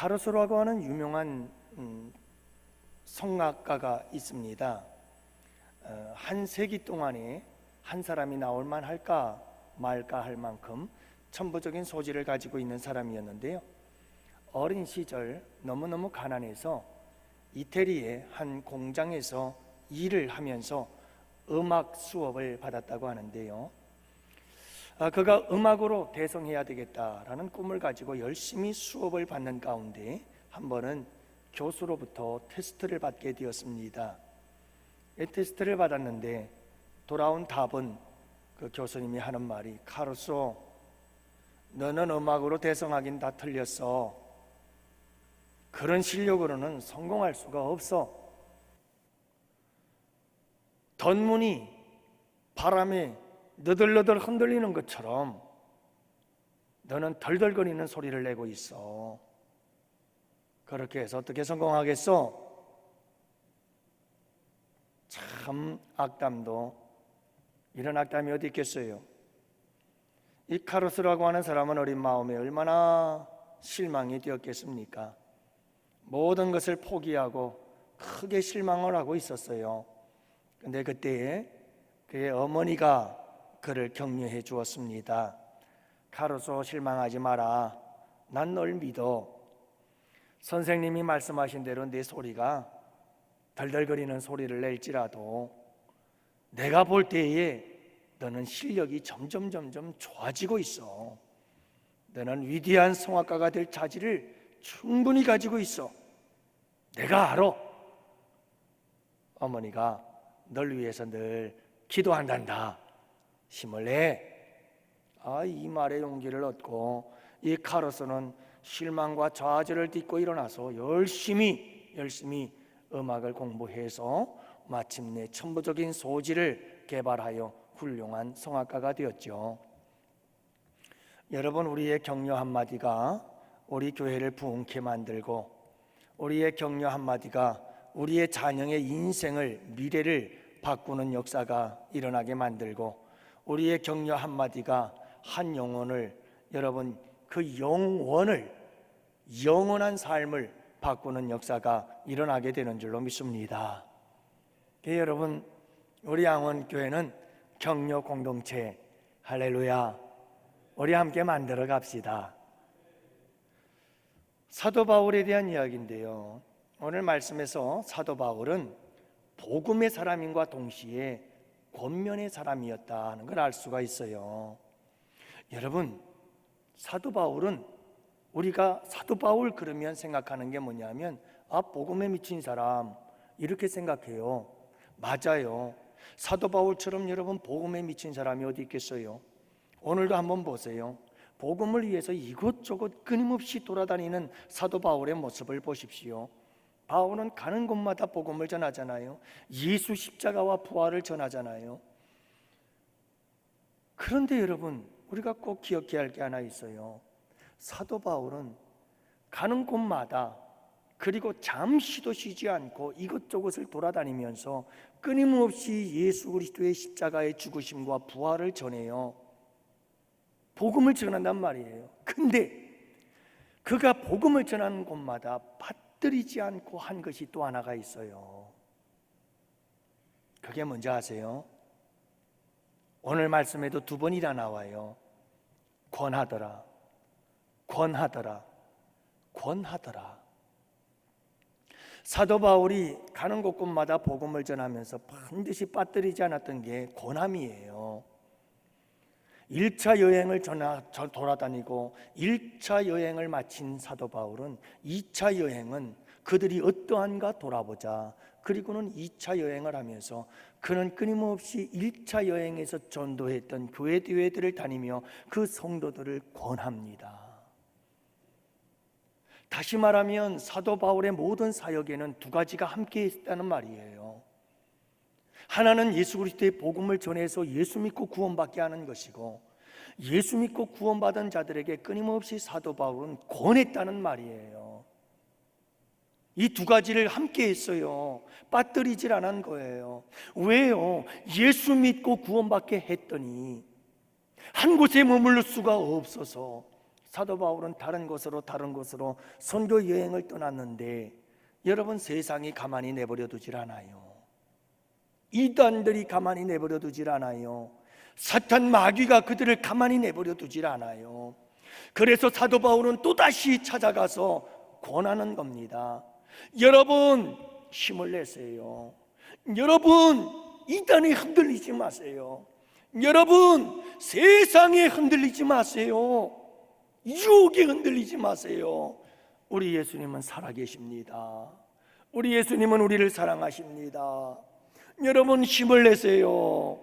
카루소라고 하는 유명한 성악가가 있습니다. 한 세기 동안에 한 사람이 나올 만할까 말까 할 만큼 천부적인 소질을 가지고 있는 사람이었는데요. 어린 시절 너무너무 가난해서 이태리의 한 공장에서 일을 하면서 음악 수업을 받았다고 하는데요. 그가 음악으로 대성해야 되겠다라는 꿈을 가지고 열심히 수업을 받는 가운데 한 번은 교수로부터 테스트를 받게 되었습니다. 이 테스트를 받았는데 돌아온 답은 그 교수님이 하는 말이, 카루소, 너는 음악으로 대성하긴 다 틀렸어. 그런 실력으로는 성공할 수가 없어. 던문이 바람에 너덜너덜 흔들리는 것처럼 너는 덜덜거리는 소리를 내고 있어. 그렇게 해서 어떻게 성공하겠어? 참 악담도 이런 악담이 어디 있겠어요? 이 카루소라고 하는 사람은 어린 마음에 얼마나 실망이 되었겠습니까? 모든 것을 포기하고 크게 실망을 하고 있었어요. 근데 그때에 그의 어머니가 그를 격려해 주었습니다. 카루소, 실망하지 마라. 난 널 믿어. 선생님이 말씀하신 대로 내 소리가 덜덜거리는 소리를 낼지라도 내가 볼 때에 너는 실력이 점점 좋아지고 있어. 너는 위대한 성악가가 될 자질을 충분히 가지고 있어. 내가 알아. 어머니가 널 위해서 늘 기도한단다. 힘을 내. 이 말에 용기를 얻고 이 카루소는 실망과 좌절을 딛고 일어나서 열심히 음악을 공부해서 마침내 천부적인 소질을 개발하여 훌륭한 성악가가 되었죠. 여러분, 우리의 격려 한마디가 우리 교회를 부흥케 만들고, 우리의 격려 한마디가 우리의 자녀의 인생을, 미래를 바꾸는 역사가 일어나게 만들고, 우리의 격려 한마디가 한 영혼을, 여러분, 그 영원한 삶을 바꾸는 역사가 일어나게 되는 줄로 믿습니다. 여러분, 우리 양원교회는 격려 공동체, 할렐루야, 우리 함께 만들어 갑시다. 사도 바울에 대한 이야기인데요, 오늘 말씀에서 사도 바울은 복음의 사람인과 동시에 권면의 사람이었다는 걸 알 수가 있어요. 여러분, 사도 바울은, 우리가 사도 바울 그러면 생각하는 게 뭐냐면, 복음에 미친 사람, 이렇게 생각해요. 맞아요. 사도 바울처럼 여러분 복음에 미친 사람이 어디 있겠어요? 오늘도 한번 보세요. 복음을 위해서 이곳저곳 끊임없이 돌아다니는 사도 바울의 모습을 보십시오. 바울은 가는 곳마다 복음을 전하잖아요. 예수 십자가와 부활을 전하잖아요. 그런데 여러분, 우리가 꼭 기억해야 할 게 하나 있어요. 사도 바울은 가는 곳마다, 그리고 잠시도 쉬지 않고 이것저것을 돌아다니면서 끊임없이 예수 그리스도의 십자가의 죽으심과 부활을 전해요. 복음을 전한단 말이에요. 근데 그가 복음을 전하는 곳마다 빠뜨리지 않고 한 것이 또 하나가 있어요. 그게 뭔지 아세요? 오늘 말씀에도 2번이나 나와요. 권하더라, 권하더라, 권하더라. 사도 바울이 가는 곳곳마다 복음을 전하면서 반드시 빠뜨리지 않았던 게 권함이에요. 1차 여행을 돌아다니고 1차 여행을 마친 사도 바울은 2차 여행은 그들이 어떠한가 돌아보자. 그리고는 2차 여행을 하면서 그는 끊임없이 1차 여행에서 전도했던 교회들을 다니며 그 성도들을 권합니다. 다시 말하면 사도 바울의 모든 사역에는 2가지가 함께 있다는 말이에요. 하나는 예수 그리스도의 복음을 전해서 예수 믿고 구원받게 하는 것이고, 예수 믿고 구원받은 자들에게 끊임없이 사도 바울은 권했다는 말이에요. 이 2가지를 함께 했어요. 빠뜨리질 않은 거예요. 왜요? 예수 믿고 구원받게 했더니 한 곳에 머물러 수가 없어서 사도 바울은 다른 곳으로 선교 여행을 떠났는데 여러분, 세상이 가만히 내버려 두질 않아요. 이단들이 가만히 내버려 두질 않아요. 사탄 마귀가 그들을 가만히 내버려 두질 않아요. 그래서 사도 바울은 또다시 찾아가서 권하는 겁니다. 여러분, 힘을 내세요. 여러분, 이단에 흔들리지 마세요. 여러분, 세상에 흔들리지 마세요. 유혹에 흔들리지 마세요. 우리 예수님은 살아계십니다. 우리 예수님은 우리를 사랑하십니다. 여러분, 힘을 내세요.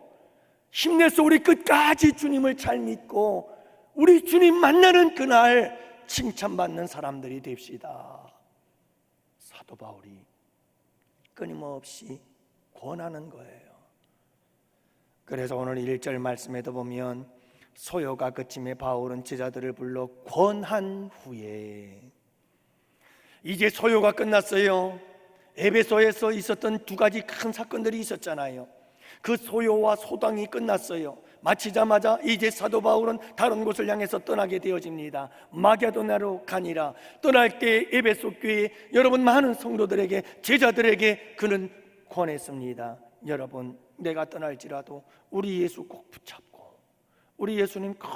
힘내서 우리 끝까지 주님을 잘 믿고 우리 주님 만나는 그날 칭찬받는 사람들이 됩시다. 사도 바울이 끊임없이 권하는 거예요. 그래서 오늘 1절 말씀에도 보면 소요가 그침에 바울은 제자들을 불러 권한 후에, 이제 소요가 끝났어요. 에베소에서 있었던 두 가지 큰 사건들이 있었잖아요. 그 소요와 소당이 끝났어요. 마치자마자 이제 사도 바울은 다른 곳을 향해서 떠나게 되어집니다. 마게도나로 가니라. 떠날 때 에베소 교회 여러분 많은 성도들에게, 제자들에게 그는 권했습니다. 여러분, 내가 떠날지라도 우리 예수 꼭 붙잡고 우리 예수님 꼭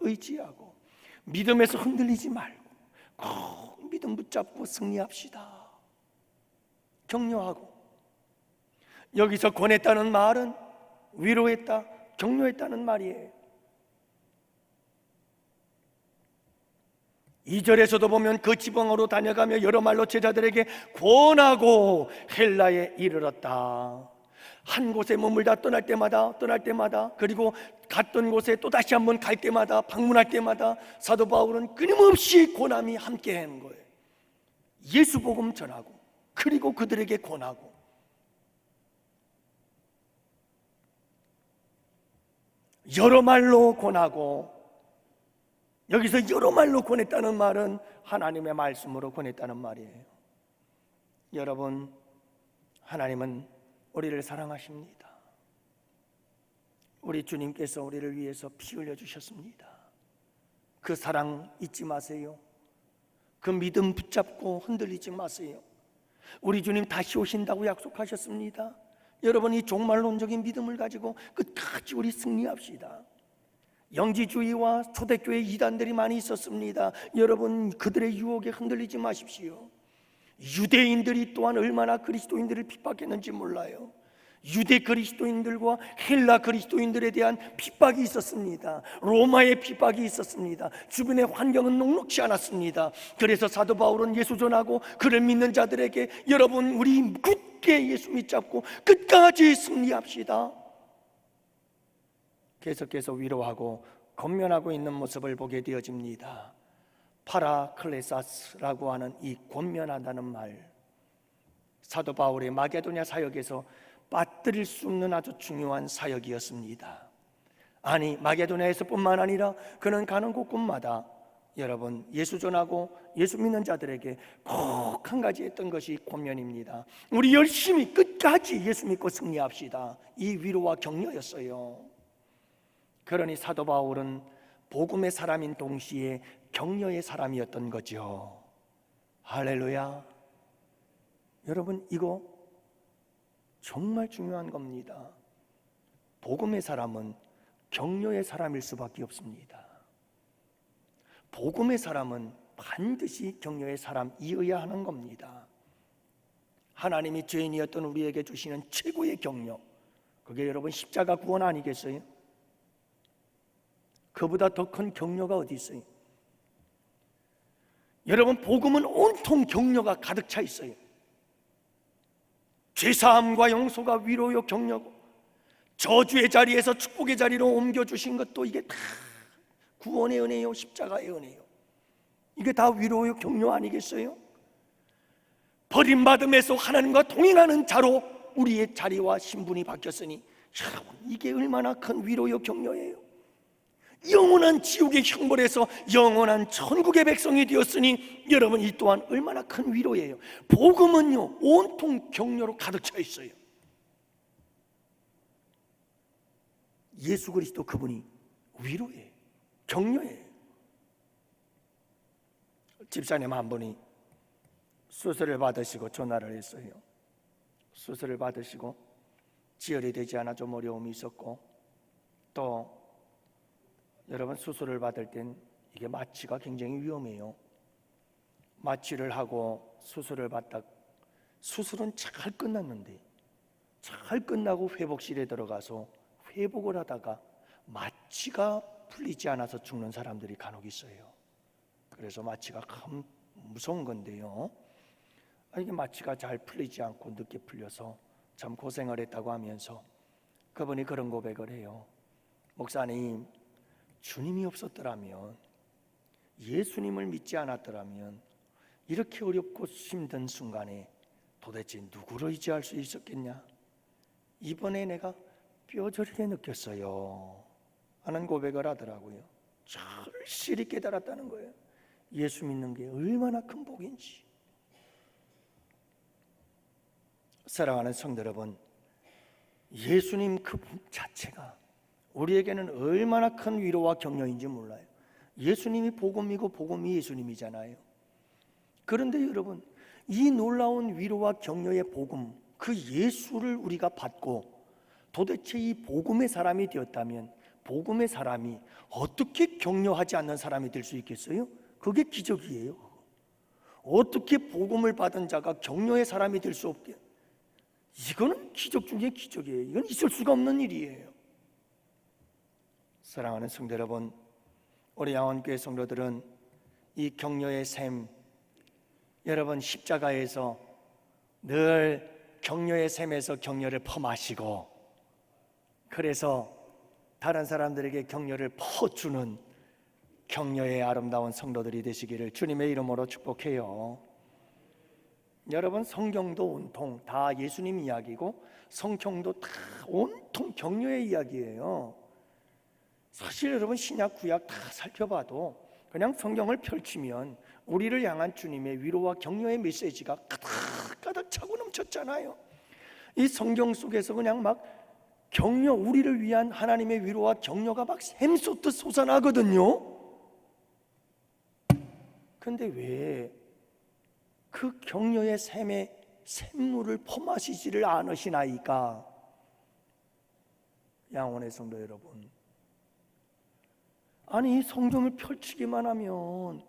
의지하고 믿음에서 흔들리지 말고 꼭 믿음 붙잡고 승리합시다. 격려하고, 여기서 권했다는 말은 위로했다, 격려했다는 말이에요. 2절에서도 보면 그 지방으로 다녀가며 여러 말로 제자들에게 권하고 헬라에 이르렀다. 한 곳에 머물다 떠날 때마다 그리고 갔던 곳에 또 다시 한번 갈 때마다, 방문할 때마다 사도 바울은 끊임없이 권함이 함께 하는 거예요. 예수 복음 전하고 그리고 그들에게 권하고. 여러 말로 권하고, 여기서 여러 말로 권했다는 말은 하나님의 말씀으로 권했다는 말이에요. 여러분, 하나님은 우리를 사랑하십니다. 우리 주님께서 우리를 위해서 피 흘려 주셨습니다. 그 사랑 잊지 마세요. 그 믿음 붙잡고 흔들리지 마세요. 우리 주님 다시 오신다고 약속하셨습니다. 여러분, 이 종말론적인 믿음을 가지고 끝까지 우리 승리합시다. 영지주의와 초대교회 이단들이 많이 있었습니다. 여러분, 그들의 유혹에 흔들리지 마십시오. 유대인들이 또한 얼마나 그리스도인들을 핍박했는지 몰라요. 유대 그리스도인들과 헬라 그리스도인들에 대한 핍박이 있었습니다. 로마의 핍박이 있었습니다. 주변의 환경은 녹록지 않았습니다. 그래서 사도 바울은 예수 전하고 그를 믿는 자들에게, 여러분, 우리 굳게 예수 믿잡고 끝까지 승리합시다. 계속해서 위로하고 권면하고 있는 모습을 보게 되어집니다. 파라클레사스라고 하는 이 권면한다는 말, 사도 바울의 마게도냐 사역에서 빠뜨릴 수 없는 아주 중요한 사역이었습니다. 아니, 마게도냐에서뿐만 아니라 그는 가는 곳곳마다 여러분 예수 전하고 예수 믿는 자들에게 꼭 한 가지 했던 것이 권면입니다. 우리 열심히 끝까지 예수 믿고 승리합시다. 이 위로와 격려였어요. 그러니 사도 바울은 복음의 사람인 동시에 격려의 사람이었던 거죠. 할렐루야. 여러분, 이거 정말 중요한 겁니다. 복음의 사람은 격려의 사람일 수밖에 없습니다. 복음의 사람은 반드시 격려의 사람이어야 하는 겁니다. 하나님이 죄인이었던 우리에게 주시는 최고의 격려, 그게 여러분 십자가 구원 아니겠어요? 그보다 더 큰 격려가 어디 있어요? 여러분, 복음은 온통 격려가 가득 차 있어요. 죄사함과 용서가 위로요 격려고, 저주의 자리에서 축복의 자리로 옮겨주신 것도 이게 다 구원의 은혜요, 십자가의 은혜요. 이게 다 위로요 격려 아니겠어요? 버림받음에서 하나님과 동행하는 자로 우리의 자리와 신분이 바뀌었으니, 여러분, 이게 얼마나 큰 위로요 격려예요. 영원한 지옥의 형벌에서 영원한 천국의 백성이 되었으니 여러분, 이 또한 얼마나 큰 위로예요. 복음은요 온통 격려로 가득 차 있어요. 예수 그리스도 그분이 위로예요, 격려예요. 집사님 한 분이 수술을 받으시고 전화를 했어요. 수술을 받으시고 지혈이 되지 않아 좀 어려움이 있었고, 또 여러분 수술을 받을 땐 이게 마취가 굉장히 위험해요. 마취를 하고 수술을 받다 수술은 잘 끝났는데 잘 끝나고 회복실에 들어가서 회복을 하다가 마취가 풀리지 않아서 죽는 사람들이 간혹 있어요. 그래서 마취가 참 무서운 건데요, 이게 마취가 잘 풀리지 않고 늦게 풀려서 참 고생을 했다고 하면서 그분이 그런 고백을 해요. 목사님, 주님이 없었더라면, 예수님을 믿지 않았더라면 이렇게 어렵고 힘든 순간에 도대체 누구를 의지할 수 있었겠냐? 이번에 내가 뼈저리게 느꼈어요 하는 고백을 하더라고요. 절실히 깨달았다는 거예요. 예수 믿는 게 얼마나 큰 복인지. 사랑하는 성도 여러분, 예수님 그 복 자체가 우리에게는 얼마나 큰 위로와 격려인지 몰라요. 예수님이 복음이고 복음이 예수님이잖아요. 그런데 여러분, 이 놀라운 위로와 격려의 복음, 그 예수를 우리가 받고 도대체 이 복음의 사람이 되었다면 복음의 사람이 어떻게 격려하지 않는 사람이 될 수 있겠어요? 그게 기적이에요. 어떻게 복음을 받은 자가 격려의 사람이 될 수 없게? 이거는 기적 중에 기적이에요. 이건 있을 수가 없는 일이에요. 사랑하는 성도 여러분, 우리 양원교회 성도들은 이 격려의 샘, 여러분 십자가에서 늘 격려의 샘에서 격려를 퍼마시고, 그래서 다른 사람들에게 격려를 퍼주는 격려의 아름다운 성도들이 되시기를 주님의 이름으로 축복해요. 여러분, 성경도 온통 다 예수님 이야기고 성경도 다 온통 격려의 이야기예요. 사실 여러분, 신약 구약 다 살펴봐도 그냥 성경을 펼치면 우리를 향한 주님의 위로와 격려의 메시지가 가득가득 차고 넘쳤잖아요. 이 성경 속에서 그냥 막 격려, 우리를 위한 하나님의 위로와 격려가 막 샘솟듯 솟아나거든요. 근데 왜 그 격려의 샘에 샘물을 퍼마시지를 않으시나이까? 양원의 성도 여러분, 아니 이 성경을 펼치기만 하면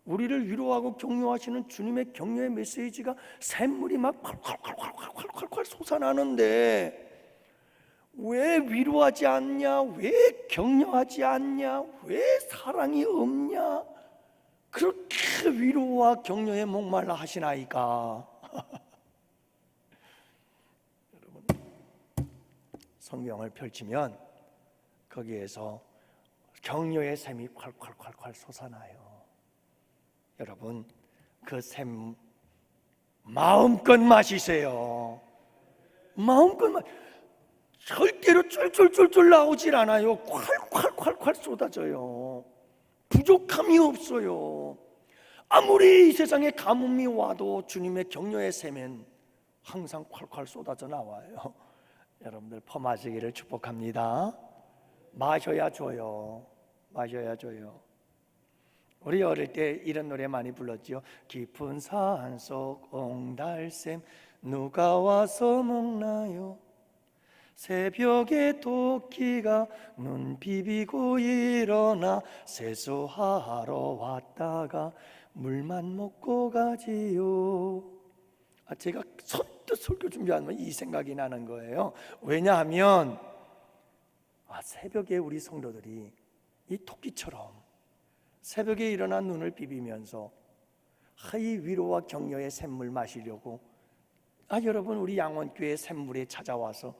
우리를 위로하고 격려하시는 주님의 격려의 메시지가 샘물이 막 콸콸콸콸콸콸콸 솟아나는데 왜 위로하지 않냐? 왜 격려하지 않냐? 왜 사랑이 없냐? 그렇게 위로와 격려에 목말라 하시나이까? 여러분, 성경을 펼치면 거기에서 격려의 샘이 콸콸콸콸 솟아나요. 여러분, 그 샘 마음껏 마시세요. 마음껏 절대로 쫄쫄쫄쫄 나오질 않아요. 콸콸콸콸 쏟아져요. 부족함이 없어요. 아무리 이 세상에 가뭄이 와도 주님의 격려의 샘엔 항상 콸콸 쏟아져 나와요. 여러분들 퍼마시기를 축복합니다. 마셔야 줘요. 마셔야 줘요. 우리 어릴 때 이런 노래 많이 불렀죠. 깊은 산속 옹달샘 누가 와서 먹나요? 새벽에 토끼가 눈 비비고 일어나 세수하러 왔다가 물만 먹고 가지요. 제가 선뜻 설교 준비하면 이 생각이 나는 거예요. 왜냐하면 새벽에 우리 성도들이 이 토끼처럼 새벽에 일어나 눈을 비비면서 이 위로와 격려의 샘물 마시려고 여러분, 우리 양원교회 샘물에 찾아와서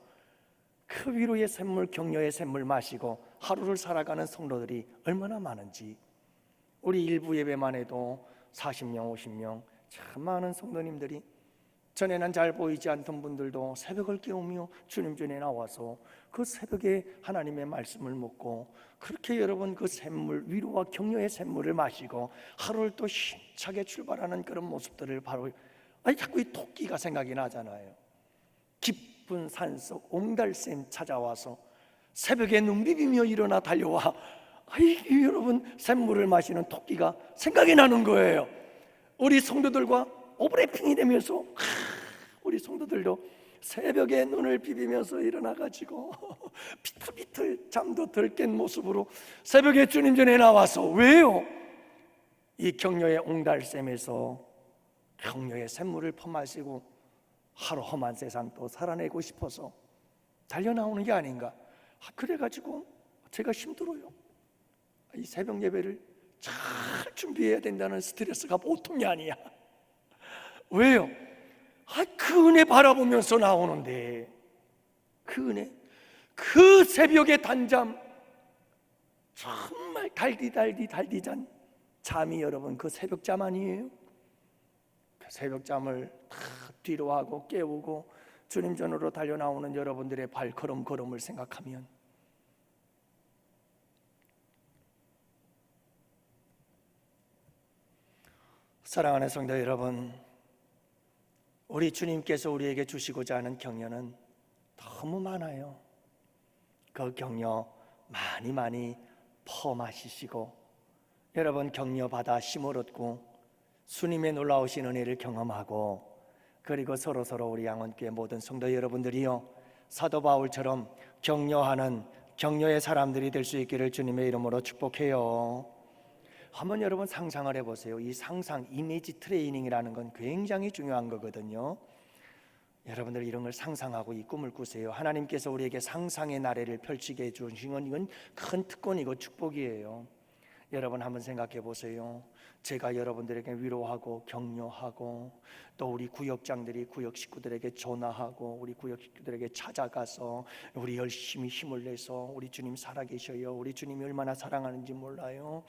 그 위로의 샘물, 격려의 샘물 마시고 하루를 살아가는 성도들이 얼마나 많은지. 우리 일부 예배만 해도 40명, 50명 참 많은 성도님들이, 전에는 잘 보이지 않던 분들도 새벽을 깨우며 주님 전에 나와서 그 새벽에 하나님의 말씀을 묻고, 그렇게 여러분 그 샘물, 위로와 격려의 샘물을 마시고 하루를 또 힘차게 출발하는 그런 모습들을 바로 자꾸 이 토끼가 생각이 나잖아요. 깊은 산속 옹달샘 찾아와서 새벽에 눈 비비며 일어나 달려와 이 여러분, 샘물을 마시는 토끼가 생각이 나는 거예요. 우리 성도들과 오버래핑이 되면서 우리 성도들도 새벽에 눈을 비비면서 일어나가지고 비틀비틀 잠도 덜 깬 모습으로 새벽에 주님 전에 나와서, 왜요? 이 격려의 옹달샘에서 격려의 샘물을 퍼마시고 하루 험한 세상 또 살아내고 싶어서 달려나오는 게 아닌가. 그래가지고 제가 힘들어요. 이 새벽 예배를 잘 준비해야 된다는 스트레스가 보통이 아니야. 왜요? 그 은혜 바라보면서 나오는데, 그 은혜, 그 새벽의 단잠, 정말 달디잔 잠이 여러분 그 새벽잠 아니에요? 그 새벽잠을 다 뒤로 하고 깨우고 주님 전으로 달려나오는 여러분들의 발걸음을 생각하면, 사랑하는 성도 여러분, 우리 주님께서 우리에게 주시고자 하는 격려는 너무 많아요. 그 격려 많이 퍼마시시고 여러분 격려받아 힘을 얻고 주님의 놀라우신 은혜를 경험하고, 그리고 서로 우리 양원교회 모든 성도 여러분들이요, 사도 바울처럼 격려하는 격려의 사람들이 될 수 있기를 주님의 이름으로 축복해요. 한번 여러분 상상을 해보세요. 이 상상, 이미지 트레이닝이라는 건 굉장히 중요한 거거든요. 여러분들 이런 걸 상상하고 이 꿈을 꾸세요. 하나님께서 우리에게 상상의 나래를 펼치게 해주신 건 이건 큰 특권이고 축복이에요. 여러분 한번 생각해 보세요. 제가 여러분들에게 위로하고 격려하고, 또 우리 구역장들이 구역 식구들에게 전화하고 우리 구역 식구들에게 찾아가서 우리 열심히 힘을 내서 우리 주님 살아계셔요, 우리 주님이 얼마나 사랑하는지 몰라요,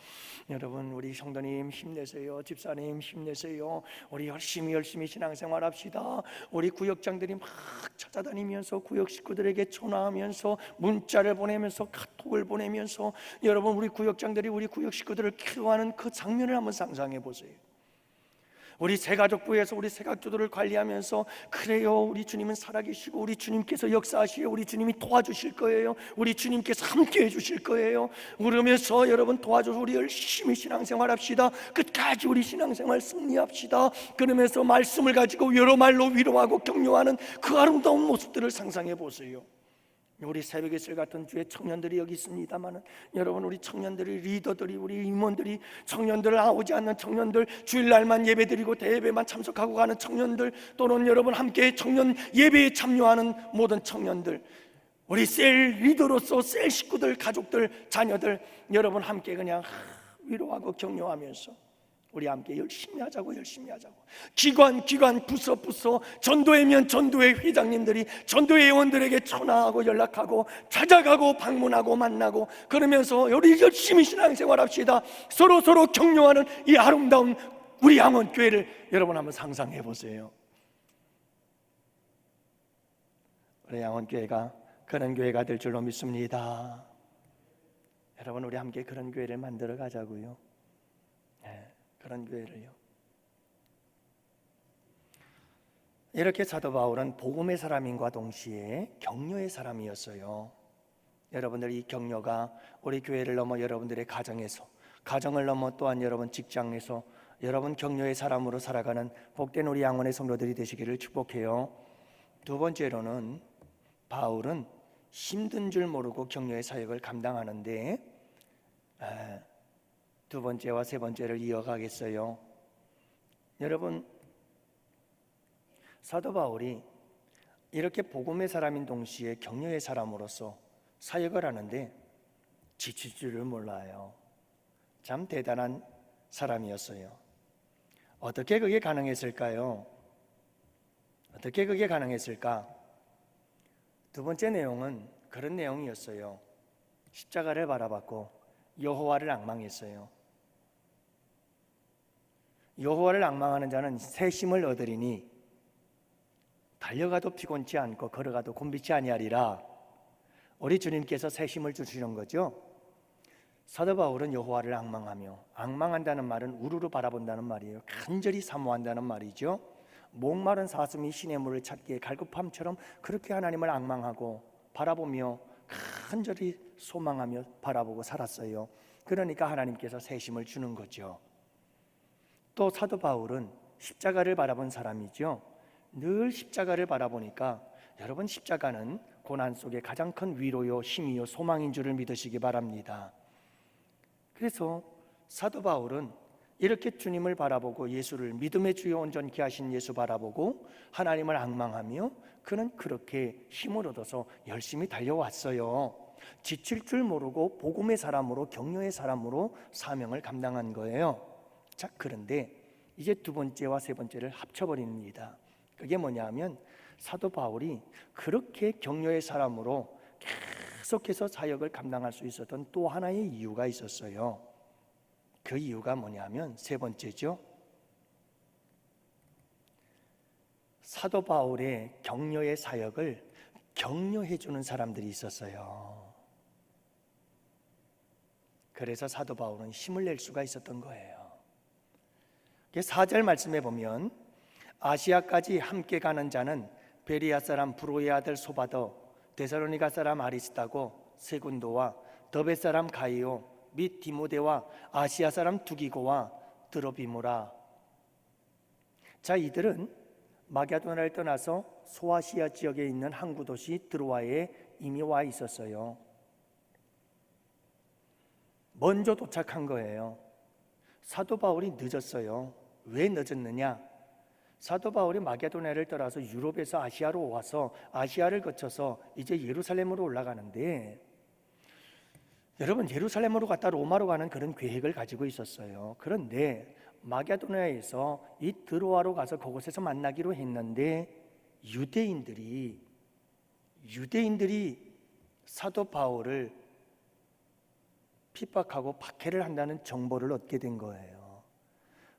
여러분 우리 성도님 힘내세요, 집사님 힘내세요, 우리 열심히 신앙생활 합시다. 우리 구역장들이 막 찾아다니면서 구역 식구들에게 전화하면서 문자를 보내면서 카톡을 보내면서 여러분 우리 구역장들이 우리 구역 식구들을 키워하는 그 장면을 한번 상상해 보세요. 우리 새가족부에서 우리 새가족들을 관리하면서, 그래요, 우리 주님은 살아계시고 우리 주님께서 역사하시고 우리 주님이 도와주실 거예요, 우리 주님께서 함께 해주실 거예요, 그러면서 여러분 도와줘서 우리 열심히 신앙생활 합시다. 끝까지 우리 신앙생활 승리합시다. 그러면서 말씀을 가지고 여러 말로 위로하고 격려하는 그 아름다운 모습들을 상상해 보세요. 우리 새벽의 술 같은 주의 청년들이 여기 있습니다만, 여러분 우리 청년들이, 리더들이, 우리 임원들이, 청년들, 나오지 않는 청년들, 주일날만 예배드리고 대예배만 참석하고 가는 청년들, 또는 여러분 함께 청년 예배에 참여하는 모든 청년들, 우리 셀 리더로서 셀 식구들, 가족들, 자녀들, 여러분 함께 그냥 위로하고 격려하면서 우리 함께 열심히 하자고. 기관 부서 전도회면 전도회 회장님들이 전도회 회원들에게 전화하고 연락하고 찾아가고 방문하고 만나고, 그러면서 우리 열심히 신앙생활 합시다. 서로 격려하는 이 아름다운 우리 양원교회를 여러분 한번 상상해 보세요. 우리 양원교회가 그런 교회가 될 줄로 믿습니다. 여러분 우리 함께 그런 교회를 만들어 가자고요. 그런 교회를요. 이렇게 사도 바울은 복음의 사람인과 동시에 격려의 사람이었어요. 여러분들 이 격려가 우리 교회를 넘어 여러분들의 가정에서, 가정을 넘어 또한 여러분 직장에서 여러분 격려의 사람으로 살아가는 복된 우리 양원의 성도들이 되시기를 축복해요. 두 번째로는 바울은 힘든 줄 모르고 격려의 사역을 감당하는데, 두 번째와 세 번째를 이어가겠어요. 여러분 사도 바울이 이렇게 복음의 사람인 동시에 격려의 사람으로서 사역을 하는데 지칠 줄을 몰라요. 참 대단한 사람이었어요. 어떻게 그게 가능했을까요? 어떻게 그게 가능했을까? 두 번째 내용은 그런 내용이었어요. 십자가를 바라봤고 여호와를 앙망했어요. 여호와를 앙망하는 자는 새 힘을 얻으리니 달려가도 피곤치 않고 걸어가도 곤비치 아니하리라. 우리 주님께서 새 힘을 주시는 거죠. 사도 바울은 여호와를 앙망하며, 앙망한다는 말은 우르르 바라본다는 말이에요. 간절히 사모한다는 말이죠. 목마른 사슴이 시냇물을 찾기에 갈급함처럼 그렇게 하나님을 앙망하고 바라보며 간절히 소망하며 바라보고 살았어요. 그러니까 하나님께서 새 힘을 주는 거죠. 또 사도 바울은 십자가를 바라본 사람이죠. 늘 십자가를 바라보니까 여러분, 십자가는 고난 속에 가장 큰 위로요, 힘이요, 소망인 줄을 믿으시기 바랍니다. 그래서 사도 바울은 이렇게 주님을 바라보고 예수를 믿음의 주요 온전케 하신 예수 바라보고 하나님을 앙망하며 그는 그렇게 힘을 얻어서 열심히 달려왔어요. 지칠 줄 모르고 복음의 사람으로, 격려의 사람으로 사명을 감당한 거예요. 자, 그런데 이제 두 번째와 세 번째를 합쳐버립니다. 그게 뭐냐면 사도 바울이 그렇게 격려의 사람으로 계속해서 사역을 감당할 수 있었던 또 하나의 이유가 있었어요. 그 이유가 뭐냐면 세 번째죠. 사도 바울의 격려의 사역을 격려해 주는 사람들이 있었어요. 그래서 사도 바울은 힘을 낼 수가 있었던 거예요. 4절 말씀에 보면 아시아까지 함께 가는 자는 베리아 사람 브로의 아들 소바더, 데살로니가 사람 아리스타고, 세군도와 더베 사람 가이오 및 디모데와 아시아 사람 두기고와 드로비모라. 자, 이들은 마게도나를 떠나서 소아시아 지역에 있는 항구 도시 드로아에 이미 와 있었어요. 먼저 도착한 거예요. 사도 바울이 늦었어요. 왜 늦었느냐? 사도 바울이 마게도나를 떠나서 유럽에서 아시아로 와서 아시아를 거쳐서 이제 예루살렘으로 올라가는데, 여러분, 예루살렘으로 갔다 로마로 가는 그런 계획을 가지고 있었어요. 그런데 마게도나에서 이 드로아로 가서 그곳에서 만나기로 했는데 유대인들이 사도 바울을 핍박하고 박해를 한다는 정보를 얻게 된 거예요.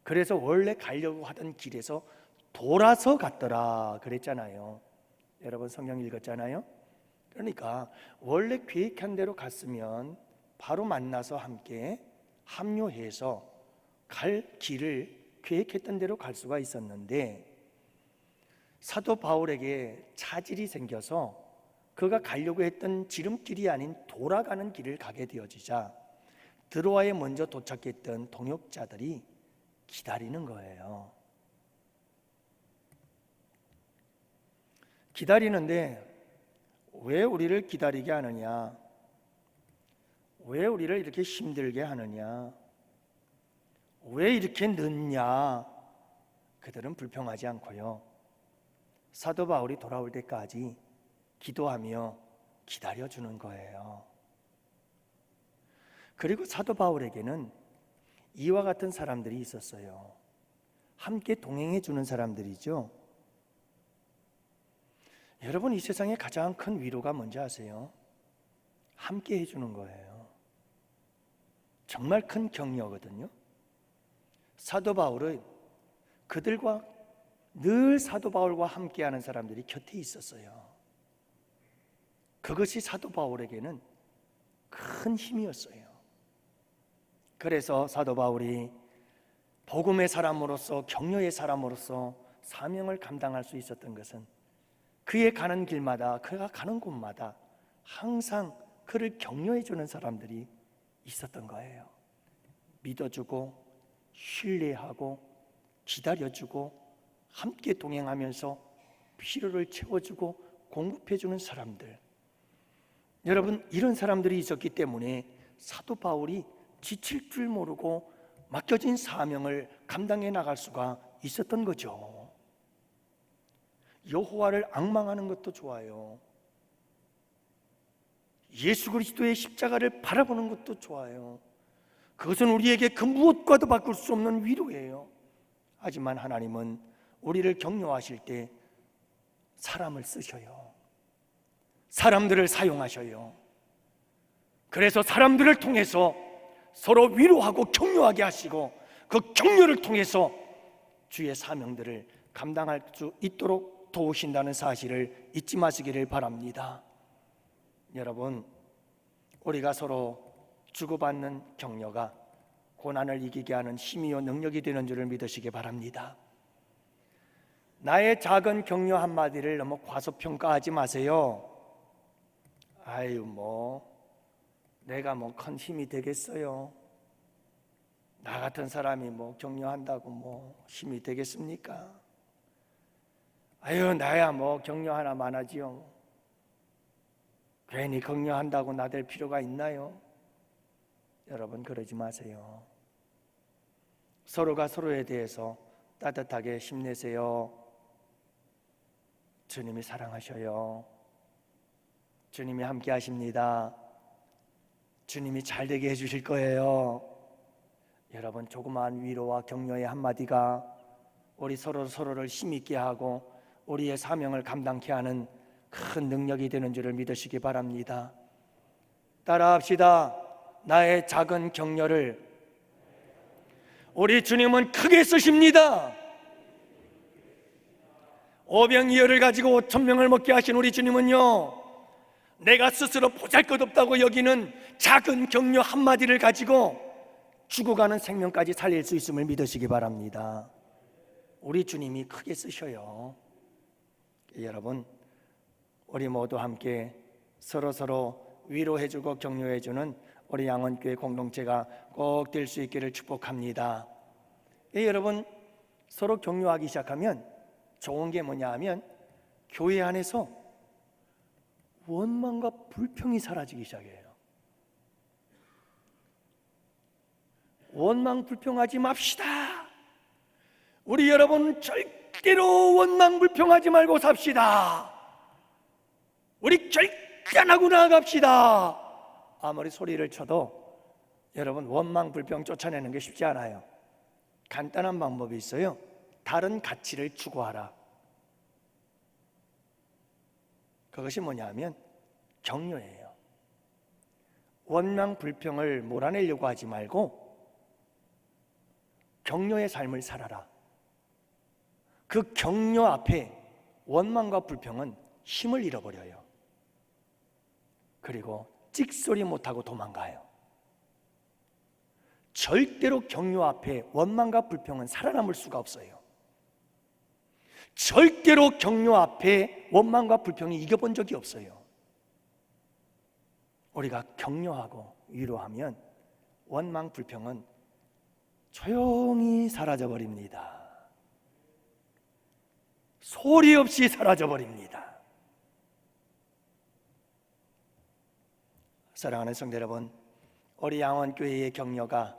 그래서 원래 가려고 하던 길에서 돌아서 갔더라 그랬잖아요. 여러분, 성경 읽었잖아요. 그러니까 원래 계획한 대로 갔으면 바로 만나서 함께 합류해서 갈 길을 계획했던 대로 갈 수가 있었는데, 사도 바울에게 차질이 생겨서 그가 가려고 했던 지름길이 아닌 돌아가는 길을 가게 되어지자 드로아에 먼저 도착했던 동역자들이 기다리는 거예요. 기다리는데 왜 우리를 기다리게 하느냐? 왜 우리를 이렇게 힘들게 하느냐? 왜 이렇게 늦냐? 그들은 불평하지 않고요, 사도 바울이 돌아올 때까지 기도하며 기다려주는 거예요. 그리고 사도 바울에게는 이와 같은 사람들이 있었어요. 함께 동행해 주는 사람들이죠. 여러분, 이 세상에 가장 큰 위로가 뭔지 아세요? 함께 해주는 거예요. 정말 큰 격려거든요. 사도 바울은 그들과 늘 사도 바울과 함께하는 사람들이 곁에 있었어요. 그것이 사도 바울에게는 큰 힘이었어요. 그래서 사도 바울이 복음의 사람으로서, 격려의 사람으로서 사명을 감당할 수 있었던 것은 그의 가는 길마다, 그가 가는 곳마다 항상 그를 격려해 주는 사람들이 있었던 거예요. 믿어주고 신뢰하고 기다려주고 함께 동행하면서 필요를 채워주고 공급해주는 사람들. 여러분, 이런 사람들이 있었기 때문에 사도 바울이 지칠 줄 모르고 맡겨진 사명을 감당해 나갈 수가 있었던 거죠. 여호와를 앙망하는 것도 좋아요. 예수 그리스도의 십자가를 바라보는 것도 좋아요. 그것은 우리에게 그 무엇과도 바꿀 수 없는 위로예요. 하지만 하나님은 우리를 격려하실 때 사람을 쓰셔요. 사람들을 사용하셔요. 그래서 사람들을 통해서 서로 위로하고 격려하게 하시고 그 격려를 통해서 주의 사명들을 감당할 수 있도록 도우신다는 사실을 잊지 마시기를 바랍니다. 여러분, 우리가 서로 주고받는 격려가 고난을 이기게 하는 힘이요 능력이 되는 줄을 믿으시기 바랍니다. 나의 작은 격려 한마디를 너무 과소평가하지 마세요. 내가 뭐 큰 힘이 되겠어요? 나 같은 사람이 뭐 격려한다고 뭐 힘이 되겠습니까? 아유, 나야 뭐 격려 하나만 하지요. 괜히 격려한다고 나댈 필요가 있나요? 여러분, 그러지 마세요. 서로가 서로에 대해서 따뜻하게 힘내세요. 주님이 사랑하셔요. 주님이 함께 하십니다. 주님이 잘 되게 해주실 거예요. 여러분, 조그마한 위로와 격려의 한마디가 우리 서로를 힘있게 하고 우리의 사명을 감당케 하는 큰 능력이 되는 줄을 믿으시기 바랍니다. 따라합시다. 나의 작은 격려를 우리 주님은 크게 쓰십니다. 오병이어를 가지고 5,000명을 먹게 하신 우리 주님은요, 내가 스스로 보잘것없다고 여기는 작은 격려 한마디를 가지고 죽어가는 생명까지 살릴 수 있음을 믿으시기 바랍니다. 우리 주님이 크게 쓰셔요. 여러분, 우리 모두 함께 서로 위로해주고 격려해주는 우리 양원교회 공동체가 꼭 될 수 있기를 축복합니다. 여러분, 서로 격려하기 시작하면 좋은 게 뭐냐 하면 교회 안에서 원망과 불평이 사라지기 시작해요. 원망 불평하지 맙시다. 우리 여러분, 절대로 원망 불평하지 말고 삽시다. 우리 절대 안 하고 나아갑시다. 아무리 소리를 쳐도 여러분, 원망 불평 쫓아내는 게 쉽지 않아요. 간단한 방법이 있어요. 다른 가치를 추구하라. 그것이 뭐냐면 격려예요. 원망 불평을 몰아내려고 하지 말고 격려의 삶을 살아라. 그 격려 앞에 원망과 불평은 힘을 잃어버려요. 그리고 찍소리 못하고 도망가요. 절대로 격려 앞에 원망과 불평은 살아남을 수가 없어요. 절대로 격려 앞에 원망과 불평이 이겨본 적이 없어요. 우리가 격려하고 위로하면 원망 불평은 조용히 사라져버립니다. 소리 없이 사라져버립니다. 사랑하는 성도 여러분, 우리 양원교회의 격려가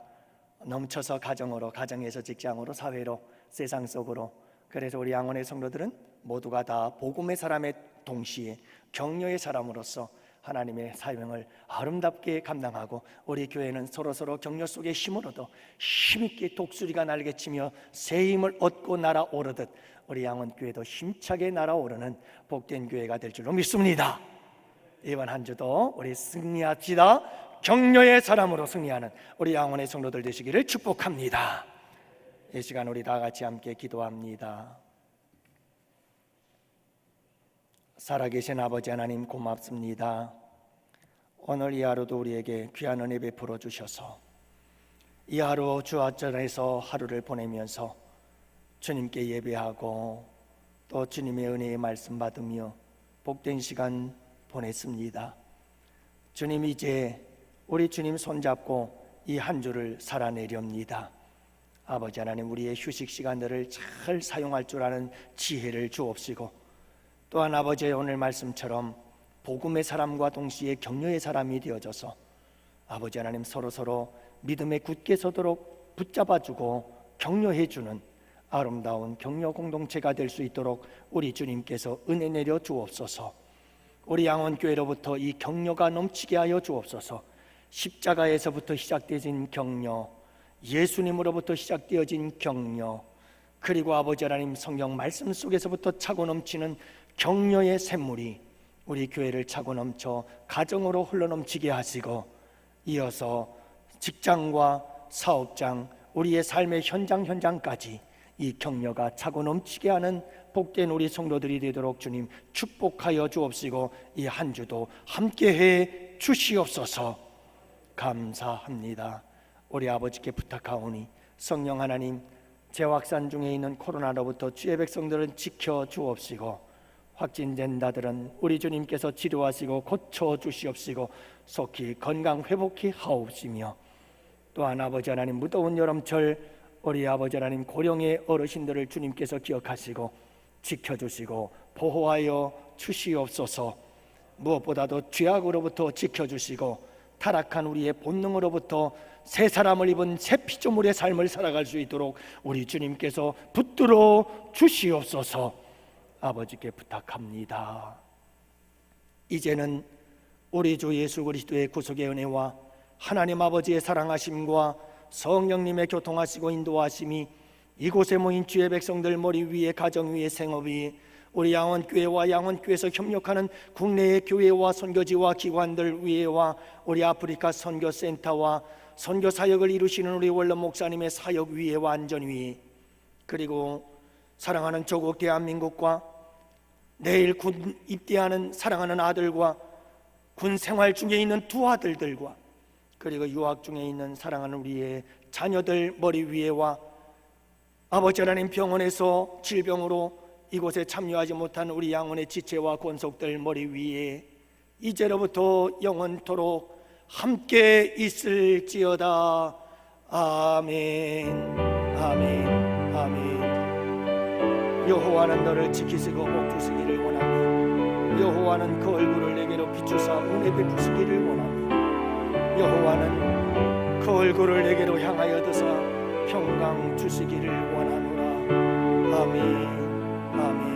넘쳐서 가정으로, 가정에서 직장으로, 사회로, 세상 속으로, 그래서 우리 양원의 성도들은 모두가 다 복음의 사람의 동시에 격려의 사람으로서 하나님의 사명을 아름답게 감당하고, 우리 교회는 서로 격려 속에 힘을 얻어 힘있게 독수리가 날개치며 새 힘을 얻고 날아오르듯 우리 양원교회도 힘차게 날아오르는 복된 교회가 될 줄로 믿습니다. 이번 한 주도 우리 승리합시다. 격려의 사람으로 승리하는 우리 양원의 성도들 되시기를 축복합니다. 이 시간 우리 다 같이 함께 기도합니다. 살아계신 아버지 하나님, 고맙습니다. 오늘 이 하루도 우리에게 귀한 은혜 베풀어 주셔서 이 하루 주 앞전에서 하루를 보내면서 주님께 예배하고 또 주님의 은혜의 말씀 받으며 복된 시간 보냈습니다. 주님, 이제 우리 주님 손잡고 이 한 주를 살아내렵니다. 아버지 하나님, 우리의 휴식 시간들을 잘 사용할 줄 아는 지혜를 주옵시고, 또한 아버지의 오늘 말씀처럼 복음의 사람과 동시에 격려의 사람이 되어져서 아버지 하나님, 서로 믿음에 굳게 서도록 붙잡아주고 격려해주는 아름다운 격려 공동체가 될 수 있도록 우리 주님께서 은혜 내려 주옵소서. 우리 양원교회로부터 이 격려가 넘치게 하여 주옵소서. 십자가에서부터 시작되어진 격려, 예수님으로부터 시작되어진 격려, 그리고 아버지 하나님 성경 말씀 속에서부터 차고 넘치는 격려의 샘물이 우리 교회를 차고 넘쳐 가정으로 흘러넘치게 하시고, 이어서 직장과 사업장, 우리의 삶의 현장까지 이 격려가 차고 넘치게 하는 복된 우리 성도들이 되도록 주님 축복하여 주옵시고, 이 한 주도 함께해 주시옵소서. 감사합니다. 우리 아버지께 부탁하오니 성령 하나님, 제확산 중에 있는 코로나로부터 주의 백성들은 지켜 주옵시고, 확진된 자들은 우리 주님께서 치료하시고 고쳐주시옵시고 속히 건강 회복히 하옵시며, 또한 아버지 하나님, 무더운 여름철 우리 아버지 하나님 고령의 어르신들을 주님께서 기억하시고 지켜주시고 보호하여 주시옵소서. 무엇보다도 죄악으로부터 지켜주시고 타락한 우리의 본능으로부터 새 사람을 입은 새 피조물의 삶을 살아갈 수 있도록 우리 주님께서 붙들어 주시옵소서. 아버지께 부탁합니다. 이제는 우리 주 예수 그리스도의 구속의 은혜와 하나님 아버지의 사랑하심과 성령님의 교통하시고 인도하심이 이곳에 모인 주의 백성들 머리 위에, 가정 위에, 생업 위에, 우리 양원교회와 양원교회에서 협력하는 국내의 교회와 선교지와 기관들 위에와 우리 아프리카 선교센터와 선교 사역을 이루시는 우리 원로 목사님의 사역 위에, 완전 위에, 그리고 사랑하는 조국 대한민국과 내일 군 입대하는 사랑하는 아들과 군 생활 중에 있는 두 아들들과 그리고 유학 중에 있는 사랑하는 우리의 자녀들 머리 위에와 아버지 하나님 병원에서 질병으로 이곳에 참여하지 못한 우리 양원의 지체와 권속들 머리 위에 이제로부터 영원토록 함께 있을지어다. 아멘, 아멘, 아멘. 여호와는 너를 지키시고 복주시기를 원하며 여호와는 그 얼굴을 내게로 비추사 은혜 베푸시기를 원하며 여호와는 그 얼굴을 내게로 향하여 드사 평강 주시기를 원하노라. 아멘, 아멘.